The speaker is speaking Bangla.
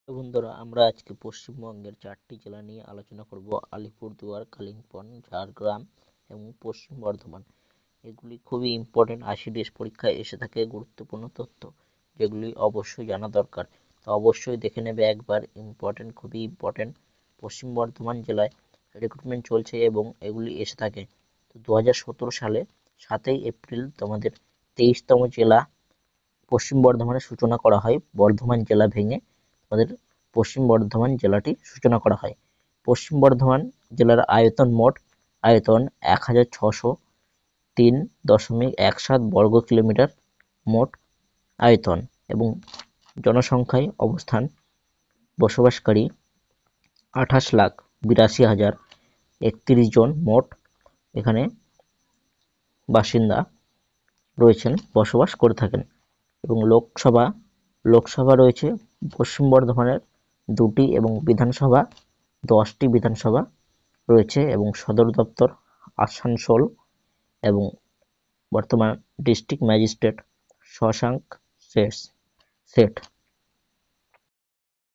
তো বন্ধুরা, আমরা আজকে পশ্চিমবঙ্গের 4টি জেলা নিয়ে আলোচনা করব। আলিপুরদুয়ার, কালিম্পং, ঝাড়গ্রাম এবং পশ্চিম বর্ধমান। এগুলি খুবই ইম্পর্টেন্ট, 80 পরীক্ষায় এসে থাকে গুরুত্বপূর্ণ তথ্য, যেগুলি অবশ্যই জানা দরকার। তো অবশ্যই দেখে নেবে একবার, ইম্পর্টেন্ট, খুবই ইম্পর্টেন্ট। পশ্চিম বর্ধমান জেলায় রিক্রুটমেন্ট চলছে এবং এগুলি এসে থাকে। তো 2017 সালে 7ই এপ্রিল তোমাদের 23তম জেলা পশ্চিম বর্ধমানের সূচনা করা হয়। বর্ধমান জেলা ভেঙে আমাদের পশ্চিম বর্ধমান জেলাটি সূচনা করা হয়। পশ্চিম বর্ধমান জেলার মোট আয়তন 1603.17 বর্গ কিলোমিটার মোট আয়তন, এবং জনসংখ্যায় অবস্থান বসবাসকারী 28,82,031 জন মোট এখানে বাসিন্দা রয়েছেন, বসবাস করে থাকেন। এবং লোকসভা রয়েছে পশ্চিম বর্ধমানের 2টি, এবং বিধানসভা 10টি বিধানসভা রয়েছে, এবং সদর দপ্তর আসানসোল, এবং বর্তমান ডিস্ট্রিক্ট ম্যাজিস্ট্রেট শশাঙ্ক সেট।